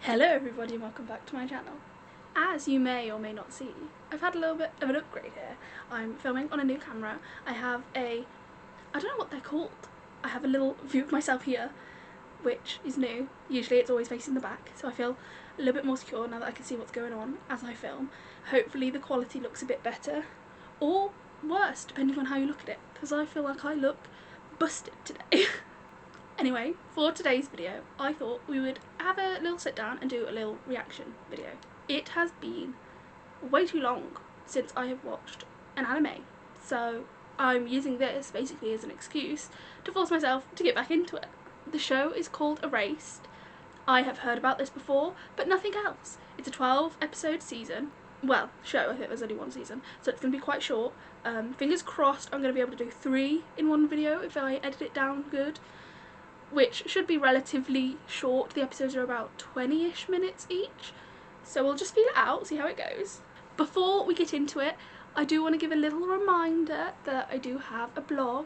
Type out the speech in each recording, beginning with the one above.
Hello everybody and welcome back to my channel. As you may or may not see, I've had a little bit of an upgrade here. I'm filming on a new camera. I have I don't know what they're called. I have a little view of myself here, which is new. Usually it's always facing the back, so I feel a little bit more secure now that I can see what's going on as I film. Hopefully the quality looks a bit better, or worse, depending on how you look at it, because I feel like I look busted today. Anyway, for today's video, I thought we would have a little sit down and do a little reaction video. It has been way too long since I have watched an anime, so I'm using this basically as an excuse to force myself to get back into it. The show is called Erased. I have heard about this before, but nothing else. It's a 12-episode season. Well, show, I think there's only one season, so it's going to be quite short. Fingers crossed I'm going to be able to do 3 in one video if I edit it down good, which should be relatively short. The episodes are about 20-ish minutes each, so we'll just feel it out, see how it goes. Before we get into it, I do want to give a little reminder that I do have a blog.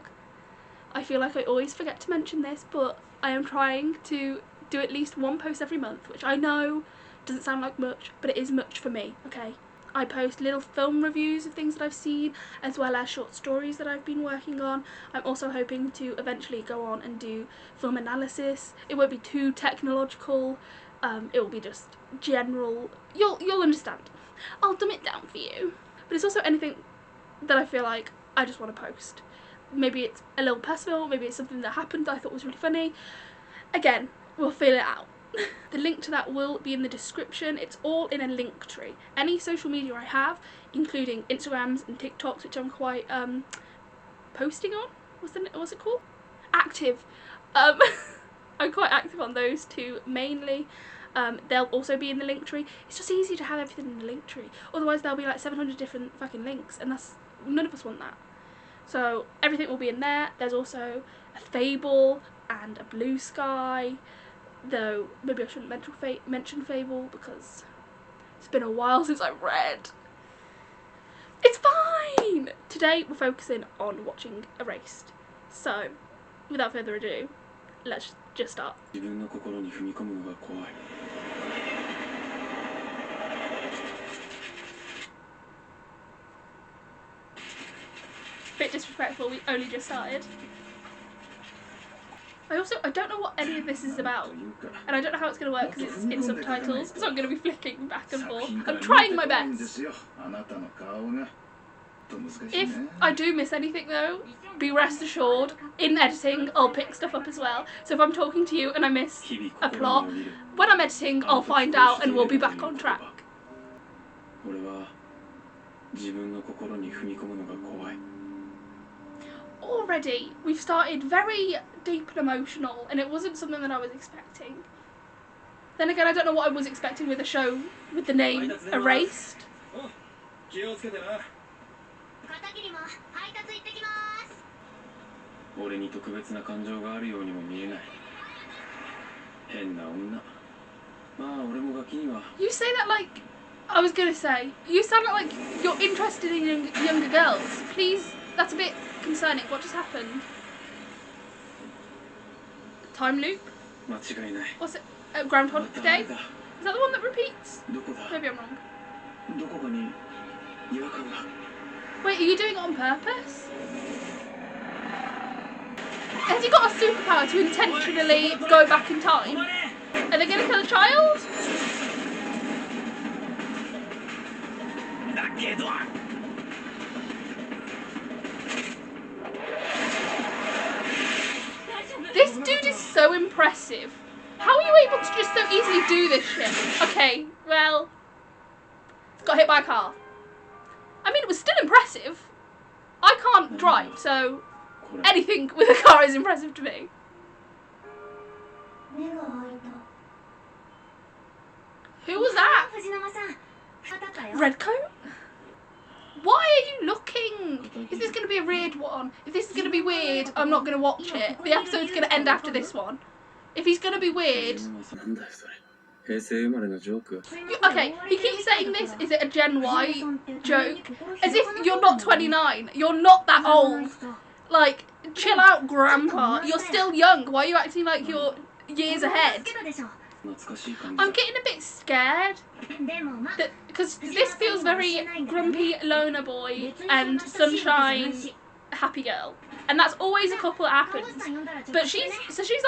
I feel like I always forget to mention this, but I am trying to do at least one post every month, which I know doesn't sound like much, but it is much for me, okay? I post little film reviews of things that I've seen, as well as short stories that I've been working on. I'm also hoping to eventually go on and do film analysis. It won't be too technological, it will be just general. You'll understand. I'll dumb it down for you. But it's also anything that I feel like I just want to post. Maybe it's a little personal, maybe it's something that happened that I thought was really funny. Again, we'll feel it out. The link to that will be in the description. It's all in a link tree. Any social media I have, including Instagrams and TikToks, which I'm quite posting on. What's it called? Active. I'm quite active on those two mainly. They'll also be in the link tree. It's just easy to have everything in the link tree. Otherwise there'll be like 700 different fucking links, and none of us want that. So everything will be in there. There's also a Fable and a Blue Sky. Though maybe I shouldn't mention Fable because it's been a while since I've read. It's fine! Today we're focusing on watching Erased. So, without further ado, let's just start. Bit disrespectful, we only just started. I don't know what any of this is about, and I don't know how it's going to work because it's in subtitles, so I'm going to be flicking back and forth. I'm trying my best. If I do miss anything though, be rest assured, in editing I'll pick stuff up as well. So if I'm talking to you and I miss a plot, when I'm editing I'll find out and we'll be back on track. Already, we've started very deep and emotional, and it wasn't something that I was expecting. Then again, I don't know what I was expecting with a show with the name Erased. You say that like, I was gonna say, you sound like you're interested in younger girls. Please, that's a bit concerning. What just happened? Time loop? What's it? Groundhog Day? Is that the one that repeats? Maybe I'm wrong. Wait, are you doing it on purpose? Has he got a superpower to intentionally go back in time? Are they gonna kill a child? This dude is so impressive. How are you able to just so easily do this shit? Okay, well, got hit by a car. I mean, it was still impressive. I can't drive, so anything with a car is impressive to me. Who was that? Red coat? Why are you looking? Is this going to be a weird one? If this is going to be weird, I'm not going to watch it. The episode's going to end after this one. If he's going to be weird... Okay, he keeps saying this, is it a Gen Y joke? As if you're not 29. You're not that old. Like, chill out, grandpa. You're still young. Why are you acting like you're years ahead? I'm getting a bit scared because this feels very grumpy loner boy and sunshine happy girl, and that's always a couple that happens. But she's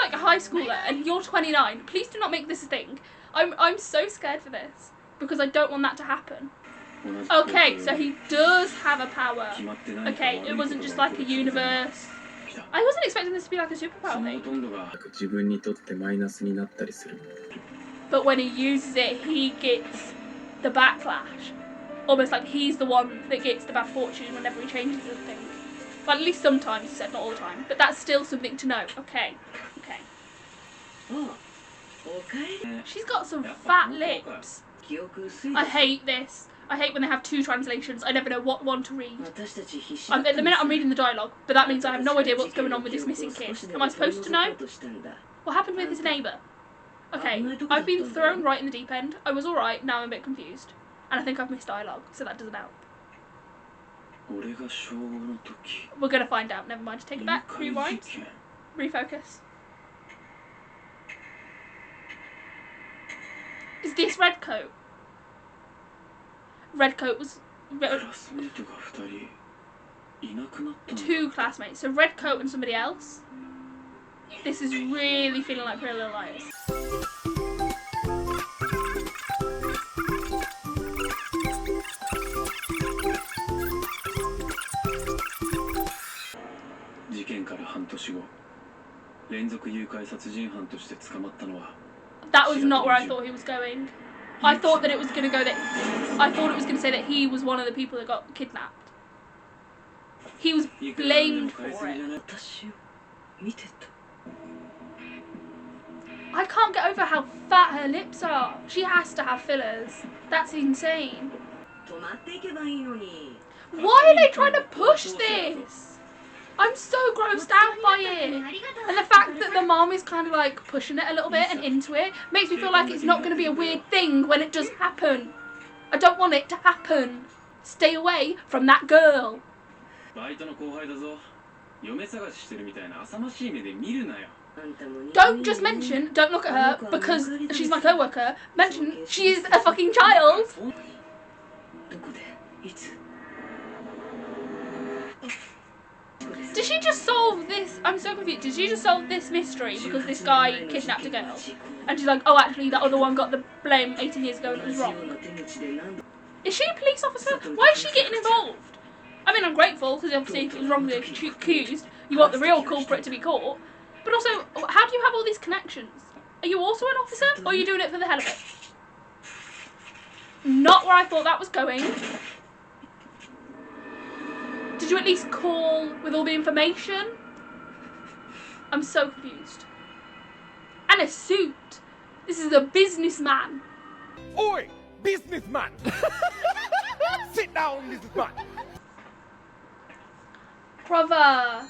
like a high schooler and you're 29. Please do not make this a thing. I'm so scared for this because I don't want that to happen. Okay, so he does have a power. Okay, it wasn't just like a universe. I wasn't expecting this to be like a superpower thing. But when he uses it, he gets the backlash. Almost like he's the one that gets the bad fortune whenever he changes the thing. Well, at least sometimes, he said, not all the time. But that's still something to know. Okay. She's got some fat lips. I hate this. I hate when they have two translations. I never know what one to read. At the minute I'm reading the dialogue, but that means I have no idea what's going on with this missing kid. Am I supposed to know? What happened with his neighbour? Okay, I've been thrown right in the deep end. I was alright, now I'm a bit confused. And I think I've missed dialogue, so that doesn't help. We're going to find out. Never mind, take it back. Rewind. Refocus. Is this Redcoat? Redcoat was two classmates, so Redcoat and somebody else. This is really feeling like Pretty Little Liars. That was not where I thought he was going. I thought that it was going to go that... I thought it was going to say that he was one of the people that got kidnapped. He was blamed for it. I can't get over how fat her lips are. She has to have fillers. That's insane. Why are they trying to push this? I'm so grossed out by it. And the fact that the mom is kind of like pushing it a little bit and into it makes me feel like it's not going to be a weird thing when it does happen. I don't want it to happen. Stay away from that girl. Don't just mention, don't look at her because she's my co-worker. Mention she's a fucking child. Did she just solve this? I'm so confused. Did she just solve this mystery because this guy kidnapped a girl? And she's like, oh, actually, that other one got the blame 18 years ago and it was wrong. Is she a police officer? Why is she getting involved? I mean, I'm grateful because obviously if it was wrongly accused, you want the real culprit to be caught. But also, how do you have all these connections? Are you also an officer or are you doing it for the hell of it? Not where I thought that was going. Did you at least call with all the information? I'm so confused. And a suit. This is a businessman. Oi, businessman! Sit down, businessman. Brother,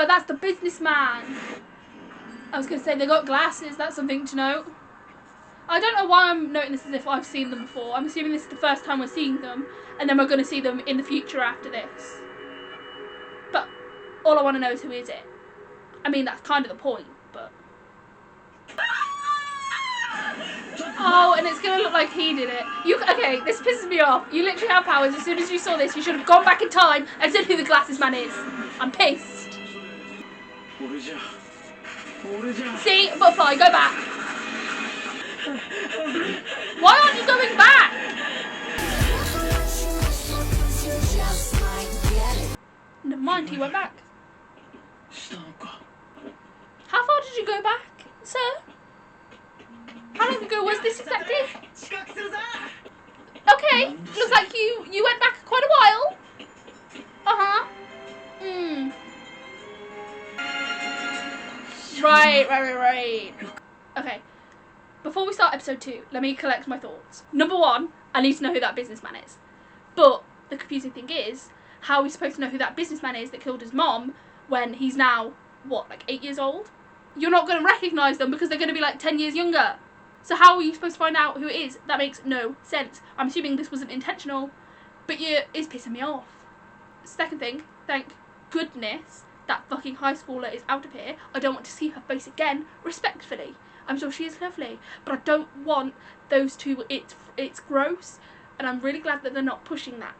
that's the businessman. I was going to say they got glasses. That's something to note. I don't know why I'm noting this as if I've seen them before. I'm assuming this is the first time we're seeing them, and then we're going to see them in the future after this. But all I want to know is who is it. I mean, that's kind of the point, but... Oh, and it's going to look like he did it. Okay, this pisses me off. You literally have powers. As soon as you saw this, you should have gone back in time and said who the glasses man is. I'm pissed. See? Butterfly, go back. Why aren't you going back? Never mind, he went back. How far did you go back, sir? How long ago was this exactly? Okay, looks like you went back quite a while. Uh-huh. Right. Okay. Before we start episode 2, let me collect my thoughts. Number 1, I need to know who that businessman is. But the confusing thing is, how are we supposed to know who that businessman is that killed his mom when he's now, what, like 8 years old? You're not going to recognise them because they're going to be like 10 years younger. So how are you supposed to find out who it is? That makes no sense. I'm assuming this wasn't intentional, but it's pissing me off. Second thing, thank goodness that fucking high schooler is out of here. I don't want to see her face again, respectfully. I'm sure she is lovely, but I don't want those two. It's gross, and I'm really glad that they're not pushing that.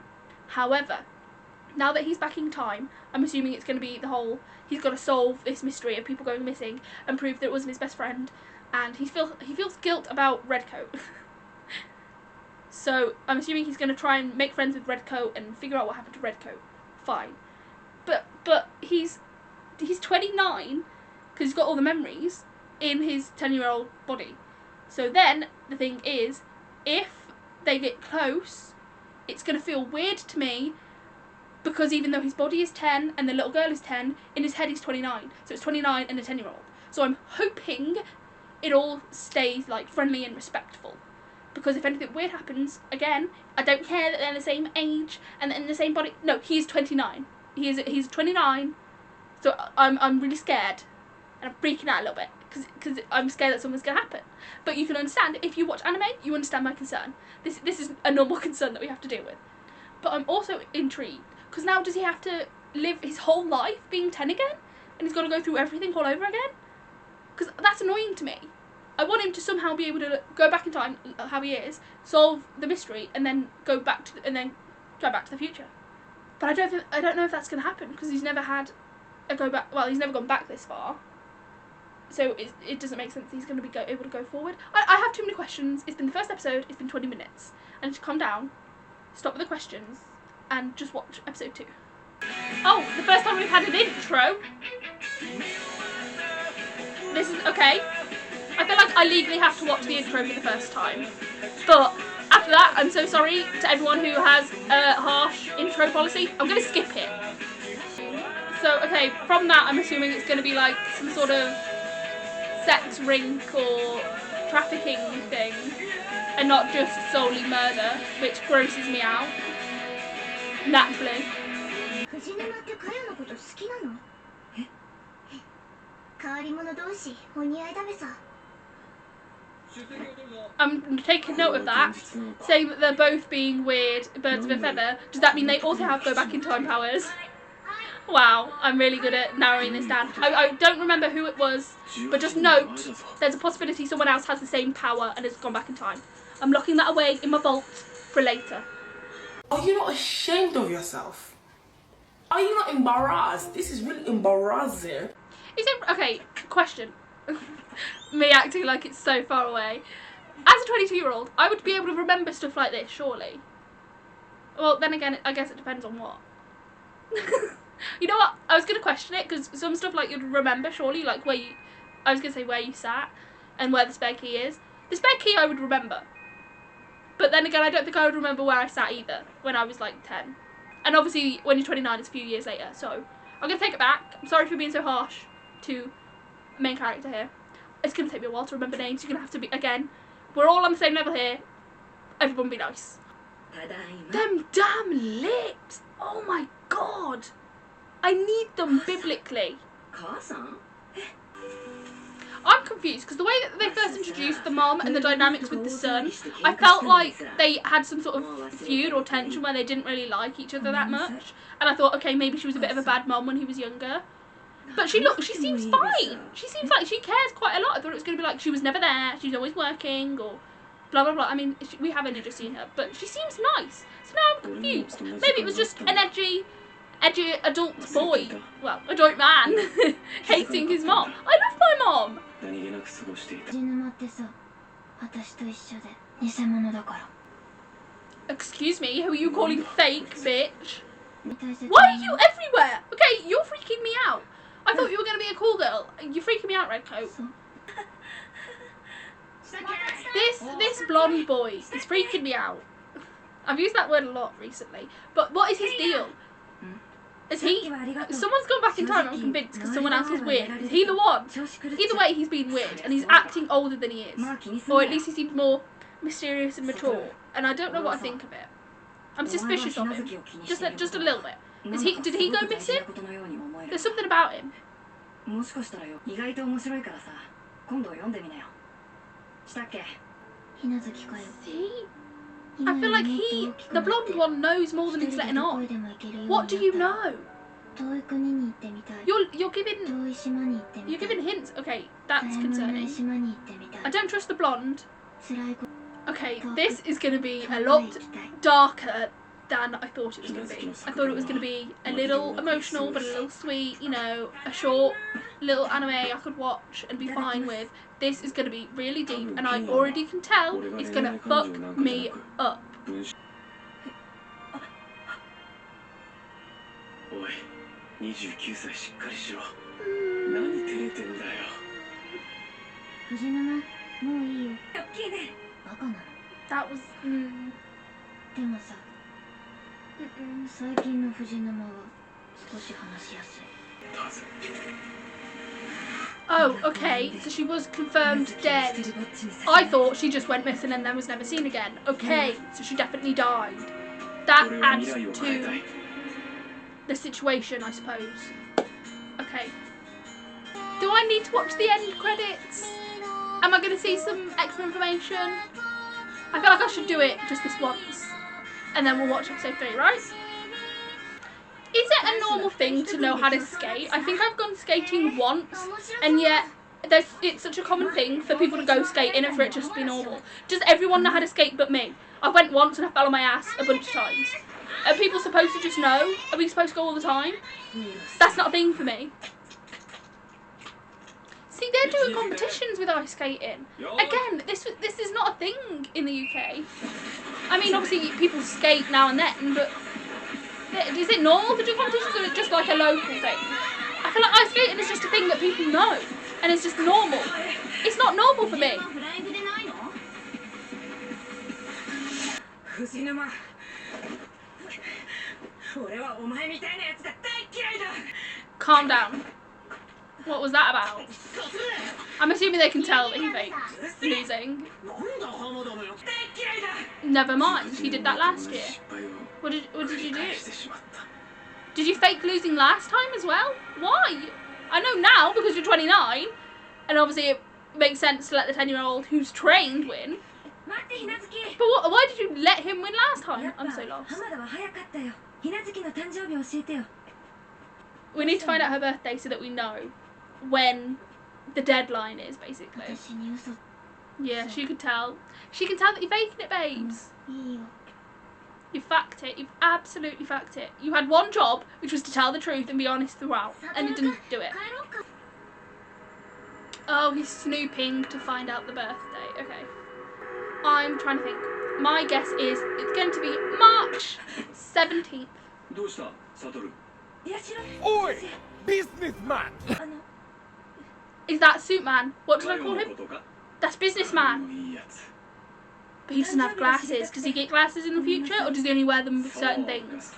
However, now that he's back in time, I'm assuming it's going to be the whole, he's got to solve this mystery of people going missing and prove that it wasn't his best friend, and he feels guilt about Redcoat. So I'm assuming he's going to try and make friends with Redcoat and figure out what happened to Redcoat. Fine, but he's 29 because he's got all the memories in his 10-year-old body. So then the thing is, if they get close, it's going to feel weird to me, because even though his body is 10 and the little girl is 10, in his head he's 29. So it's 29 and a 10-year-old. So I'm hoping it all stays like friendly and respectful. Because if anything weird happens, again, I don't care that they're the same age and in the same body. No, he's 29. He's 29. So I'm really scared, and I'm freaking out a little bit because I'm scared that something's gonna happen. But you can understand, if you watch anime, you understand my concern. This is a normal concern that we have to deal with. But I'm also intrigued, because now does he have to live his whole life being 10 again, and he's got to go through everything all over again? Because that's annoying to me. I want him to somehow be able to go back in time, how he is, solve the mystery, and then go back to the future. But I don't know if that's going to happen, because he's never had a go back. Well, he's never gone back this far, so it doesn't make sense that he's going to be able to go forward. I have too many questions. It's been the first episode. It's been 20 minutes. I need to calm down, stop with the questions, and just watch episode 2. Oh, the first time we've had an intro. This is okay. I feel like I legally have to watch the intro for the first time. But after that, I'm so sorry to everyone who has a harsh intro policy. I'm going to skip it. So, okay, from that, I'm assuming it's going to be like some sort of sex ring or trafficking thing, and not just solely murder, which grosses me out. Naturally. I'm taking note of that, saying that they're both being weird birds of a feather. Does that mean they also have go back in time powers? Wow, I'm really good at narrowing this down. I don't remember who it was, but just note, there's a possibility someone else has the same power and has gone back in time. I'm locking that away in my vault for later. Are you not ashamed of yourself? Are you not embarrassed? This is really embarrassing. Is it, okay, question. Me acting like it's so far away. As a 22-year-old, I would be able to remember stuff like this, surely. Well, then again, I guess it depends on what. You know what? I was going to question it, because some stuff like you'd remember, surely, like I was going to say where you sat and where the spare key is. The spare key I would remember. But then again, I don't think I would remember where I sat either when I was like 10. And obviously, when you're 29, it's a few years later, so I'm going to take it back. I'm sorry for being so harsh to the main character here. It's going to take me a while to remember names. You're going to have to be, again, we're all on the same level here. Everyone be nice. Them damn lips! Oh my god! I need them biblically. I'm confused, because the way that they first introduced the mom and the dynamics with the son, I felt like they had some sort of feud or tension where they didn't really like each other that much. And I thought, okay, maybe she was a bit of a bad mom when he was younger. But she seems fine. She seems like she cares quite a lot. I thought it was going to be like she was never there, she's always working, or blah blah blah. I mean, we have only just seen her, but she seems nice. So now I'm confused. Maybe it was just an edgy adult boy, well, adult man, hating his mom. I love my mom. Excuse me, who are you calling fake, bitch? Why are you everywhere? Okay, you're freaking me out. I thought you were going to be a cool girl. You're freaking me out, Redcoat. This blonde boy is freaking me out. I've used that word a lot recently. But what is his deal? Is he... Someone's gone back in time, I'm convinced, because someone else is weird. Is he the one? Either way, he's been weird, and he's acting older than he is. Or at least he seems more mysterious and mature. And I don't know what I think of it. I'm suspicious of him. Just a little bit. Did he go missing? There's something about him. See? I feel like the blonde one knows more than he's letting on. What do you know? 遠い国に行ってみたい。 You're giving 遠い島に行ってみ you're たい。 giving hints. Okay, that's 誰もいない concerning. 島に行ってみた I い。 don't trust the blonde. 辛いこと Okay, this is going to be 遠 a くへ lot 行きたい。 darker than I thought it was going to be. I thought it was going to be a little emotional but a little sweet, you know, a short little anime I could watch and be fine with. This is going to be really deep and I already can tell it's going to fuck me up. おい、29歳しっかりしろ。何照れてんだよ。藤沼、もういいよ。バカなの。 That was... でもさ、 最近の藤沼は少し話しやすい。 Oh, okay, so she was confirmed dead. I thought she just went missing and then was never seen again. Okay, so she definitely died. That adds to the situation, I suppose. Okay. Do I need to watch the end credits? Am I going to see some extra information? I feel like I should do it just this once. And then we'll watch episode 3, right? Is it a normal thing to know how to skate? I think I've gone skating once, and yet it's such a common thing for people to go skating and for it just to be normal. Does everyone know how to skate but me? I went once and I fell on my ass a bunch of times. Are people supposed to just know? Are we supposed to go all the time? That's not a thing for me. See, they're doing competitions with ice skating. Again, this is not a thing in the UK. I mean, obviously people skate now and then, but is it normal to do competitions or is it just like a local thing? I feel like ice skating is just a thing that people know, and it's just normal. It's not normal for me. Calm down. What was that about? I'm assuming they can tell that he faked losing. Never mind, he did that last year. What did you do? Did you fake losing last time as well? Why? I know now because you're 29, and obviously it makes sense to let the 10-year-old who's trained win. But why did you let him win last time? I'm so lost. We need to find out her birthday so that we know when the deadline is, basically. 私に嘘。 Yeah, she could tell. She can tell that you're faking it, babes. いいよ。 You fact it. You've absolutely fact it. You had one job, which was to tell the truth and be honest throughout, and you didn't do it. Oh, he's snooping to find out the birthday. Okay. I'm trying to think. My guess is it's going to be March 17th. どうした、サトル。いや、知らん。 Oi! Businessman! あの、 Is that Suitman? What did I call の him? ことか。 That's Businessman. いいやつ。 But he doesn't have glasses. Does he get glasses in the future, or does he only wear them with certain things?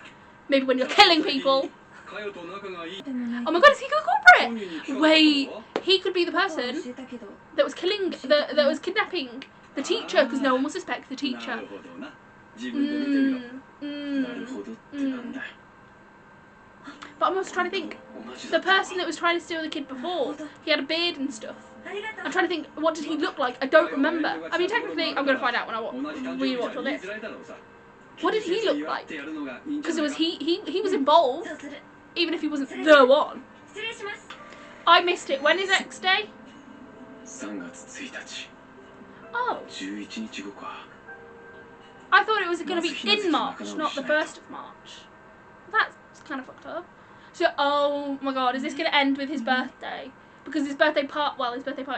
Maybe when you're killing people. カヨと仲がいい。でもない。 Oh my god, is he the culprit? Wait, he could be the person 教えたけど、 that was killing, that was kidnapping the teacher, because no one will suspect the な teacher. るほどな。自分で見てみろ。 なる Mm. ほどってなんだよ。 But I'm also trying to think, 同じ the だった。 person that was trying to steal the kid before, he had a beard and stuff. ありがとう。 I'm trying to think, what did he look like? I don't remember. I mean, technically, I'm going to find out when I 同じ誕生日じゃ rewatch all 言い this. づらいだろうさ。 What did he look like? 祝ってやるのがいいんじゃ Because ない it was か。 he was involved, そうする。 even if he wasn't the one. 失礼します。 I missed it. When is X Day? 3月1日。 Oh, 11日後か。 I thought it was going to be in March, not the 1st of March. That's kind of fucked up. So, oh my god, is this going to end with his birthday? Because his birthday party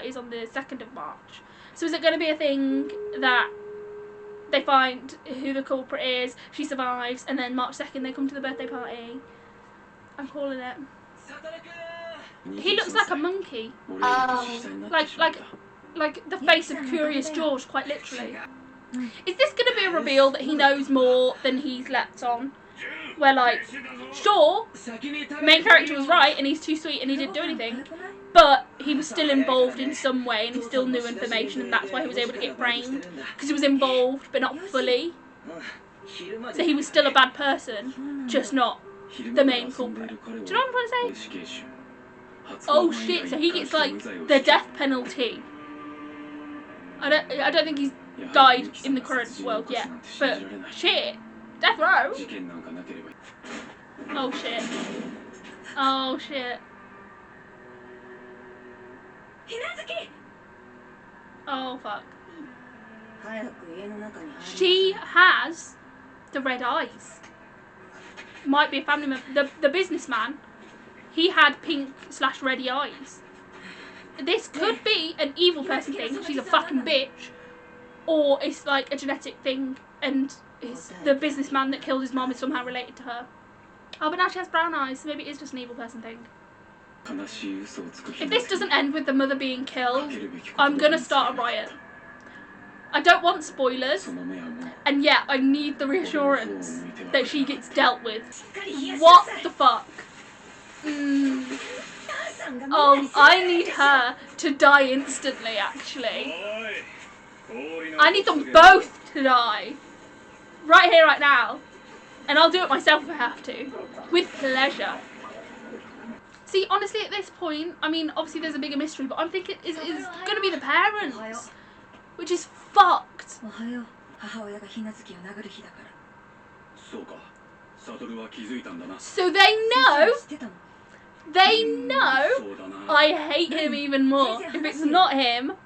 is on the 2nd of March. So is it going to be a thing that they find who the culprit is, she survives, and then March 2nd they come to the birthday party? I'm calling it. He looks like a monkey. Like the face of Curious George, quite literally. Is this going to be a reveal that he knows more than he's let on? Where, like, sure, main character was right and he's too sweet and he didn't do anything, but he was still involved in some way and he still knew information, and that's why he was able to get framed, because he was involved but not fully. So he was still a bad person, just not the main culprit. Do you know what I'm trying to say? Oh shit, so he gets like the death penalty. I don't think he's died in the current world yet, but shit, death row. Oh shit. Oh shit. Oh fuck. She has the red eyes. Might be a family member. The businessman, he had pink/reddy eyes. This could be an evil person thing. She's a fucking bitch. Or it's like a genetic thing and it's the businessman that killed his mom is somehow related to her. Oh, but now she has brown eyes, so maybe it is just an evil person thing. If this doesn't end with the mother being killed, I'm gonna start a riot. I don't want spoilers, and yet I need the reassurance that she gets dealt with. What the fuck? Oh, I need her to die instantly, actually. I need them both to die. Right here, right now. And I'll do it myself if I have to. With pleasure. See, honestly, at this point, I mean, obviously there's a bigger mystery, but I'm thinking it's going to be the parents. Which is fucked. So they know. They know. I hate him even more. If it's not him.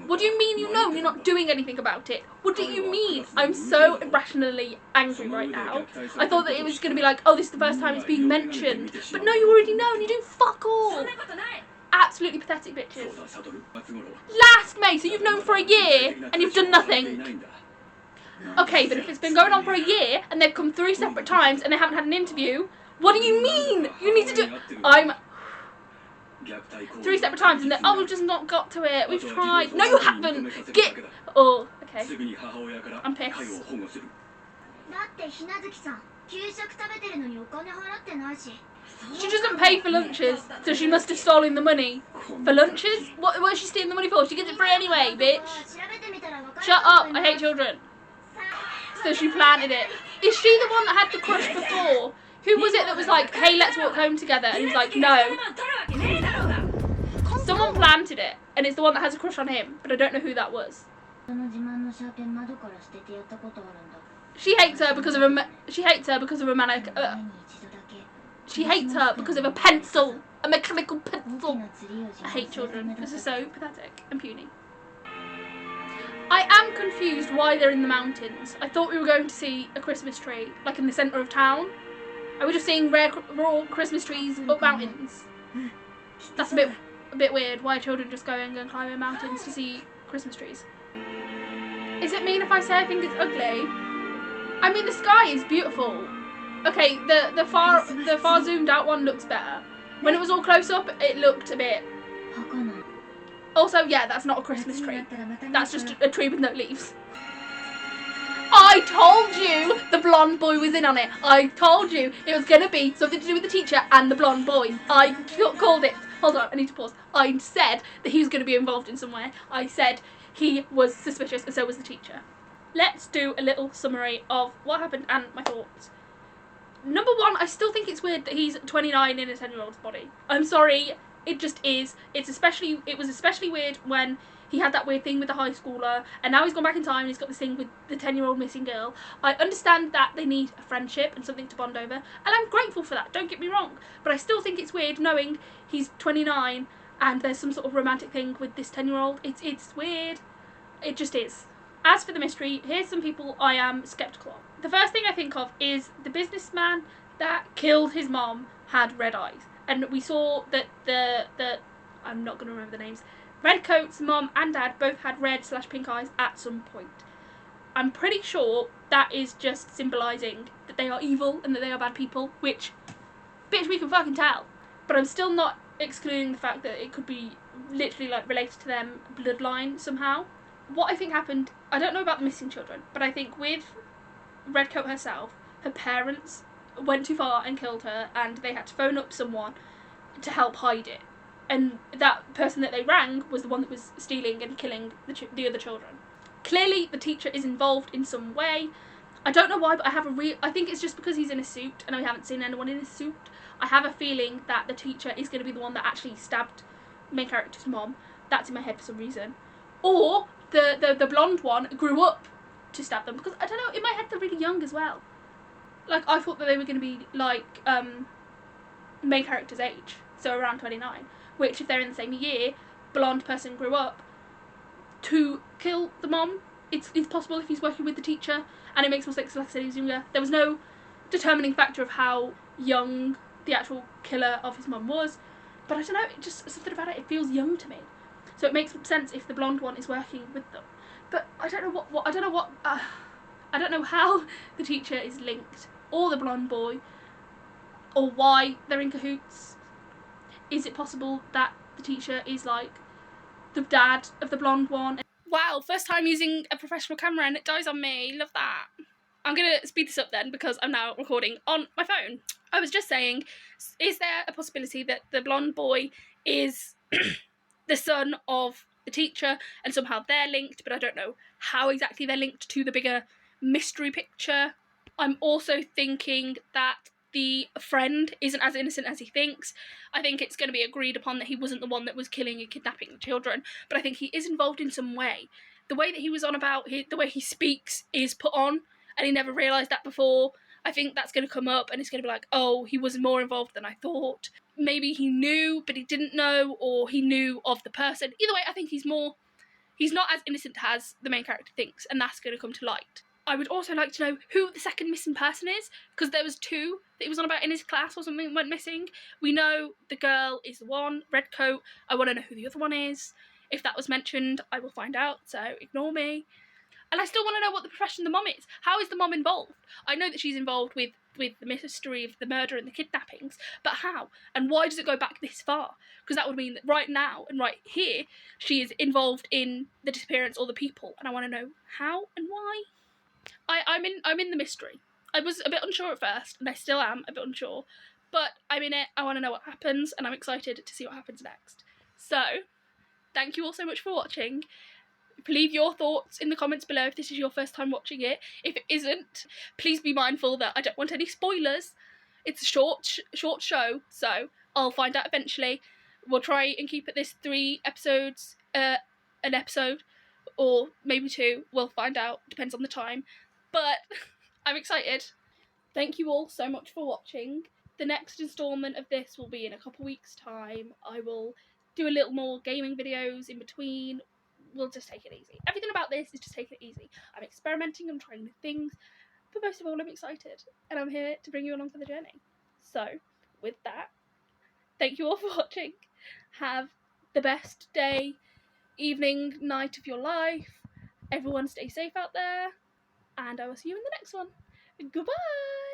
What do you mean you know? You're not doing anything about it. What do you mean? I'm so irrationally angry right now. I thought that it was going to be like, oh, this is the first time it's being mentioned. But no, you already know and you do fuck all. Absolutely pathetic bitches. Last May, so you've known for a year and you've done nothing. Okay, but if it's been going on for a year and they've come 3 separate times and they haven't had an interview, what do you mean? You need to do... 3 separate times and then, oh, we've just not got to it. We've tried. No, you haven't. Get... Oh, okay. I'm pissed. She doesn't pay for lunches, so she must have stolen the money. For lunches? What is she stealing the money for? She gets it free anyway, bitch. Shut up, I hate children. So she planted it. Is she the one that had the crush before? Who was it that was like, hey, let's walk home together? And he was like, no. Someone planted it, and it's the one that has a crush on him, but I don't know who that was. She hates her because of a... She hates her because of a manic... She hates her because of a pencil. A mechanical pencil. I hate children. This is so pathetic and puny. I am confused why they're in the mountains. I thought we were going to see a Christmas tree, like in the centre of town. Are we just seeing raw Christmas trees up mountains? That's a bit weird. Why are children just going and climbing mountains to see Christmas trees? Is it mean if I say I think it's ugly? I mean, the sky is beautiful. Okay, the far zoomed out one looks better. When it was all close up, it looked a bit... Also, yeah, that's not a Christmas tree. That's just a tree with no leaves. I told you the blonde boy was in on it. I told you it was going to be something to do with the teacher and the blonde boy. I called it. Hold on, I need to pause. I said that he was going to be involved in somewhere. I said he was suspicious and so was the teacher. Let's do a little summary of what happened and my thoughts. Number one, I still think it's weird that he's 29 in a 10-year-old's body. I'm sorry, it just is. It was especially weird when he had that weird thing with the high schooler, and now he's gone back in time and he's got this thing with the 10-year-old missing girl. I understand that they need a friendship and something to bond over, and I'm grateful for that, don't get me wrong. But I still think it's weird knowing he's 29 and there's some sort of romantic thing with this 10-year-old. It's weird. It just is. As for the mystery, here's some people I am sceptical of. The first thing I think of is the businessman that killed his mom had red eyes. And we saw that the I'm not going to remember the names. Redcoat's mom and dad both had red/pink eyes at some point. I'm pretty sure that is just symbolising that they are evil and that they are bad people, which, bitch, we can fucking tell. But I'm still not excluding the fact that it could be literally like related to them bloodline somehow. What I think happened, I don't know about the missing children, but I think with Redcoat herself, her parents went too far and killed her, and they had to phone up someone to help hide it. And that person that they rang was the one that was stealing and killing the other children. Clearly, the teacher is involved in some way. I don't know why, but I think it's just because he's in a suit, and we haven't seen anyone in a suit. I have a feeling that the teacher is going to be the one that actually stabbed main character's mom. That's in my head for some reason. Or the blonde one grew up to stab them, because I don't know, in my head they're really young as well. Like, I thought that they were going to be like main character's age, so around 29, which if they're in the same year, blonde person grew up to kill the mom. It's possible if he's working with the teacher, and it makes more sense. Like I said, he was younger. There was no determining factor of how young the actual killer of his mum was, but I don't know, it just, something about it feels young to me. So it makes sense if the blonde one is working with them. But I don't know I don't know how the teacher is linked, or the blonde boy, or why they're in cahoots. Is it possible that the teacher is like the dad of the blonde one? Wow, first time using a professional camera and it dies on me. Love that. I'm going to speed this up then because I'm now recording on my phone. I was just saying, is there a possibility that the blonde boy is the son of the teacher and somehow they're linked, but I don't know how exactly they're linked to the bigger mystery picture? I'm also thinking that the friend isn't as innocent as he thinks. I think it's going to be agreed upon that he wasn't the one that was killing and kidnapping the children, but I think he is involved in some way. The way that he was on about, the way he speaks is put on, and he never realised that before. I think that's going to come up and it's going to be like, oh, he was more involved than I thought. Maybe he knew, but he didn't know, or he knew of the person. Either way, I think he's not as innocent as the main character thinks, and that's going to come to light. I would also like to know who the second missing person is, because there was 2 that he was on about in his class or something went missing. We know the girl is the one, red coat. I want to know who the other one is. If that was mentioned, I will find out, so ignore me. And I still want to know what the profession the mom is. How is the mom involved? I know that she's involved with the mystery of the murder and the kidnappings, but how? And why does it go back this far? Because that would mean that right now and right here, she is involved in the disappearance or the people, and I want to know how and why. I'm in the mystery. I was a bit unsure at first, and I still am a bit unsure, but I'm in it. I want to know what happens, and I'm excited to see what happens next. So, thank you all so much for watching. Leave your thoughts in the comments below if this is your first time watching it. If it isn't, please be mindful that I don't want any spoilers. It's a short show, so I'll find out eventually. We'll try and keep at this 3 episodes an episode, or maybe 2. We'll find out, depends on the time. But I'm excited. Thank you all so much for watching. The next instalment of this will be in a couple weeks' time. I will do a little more gaming videos in between. We'll just take it easy. Everything about this is just taking it easy. I'm experimenting, I'm trying new things, but most of all I'm excited, and I'm here to bring you along for the journey. So, with that, thank you all for watching. Have the best day, evening, night of your life. Everyone stay safe out there, and I will see you in the next one. Goodbye!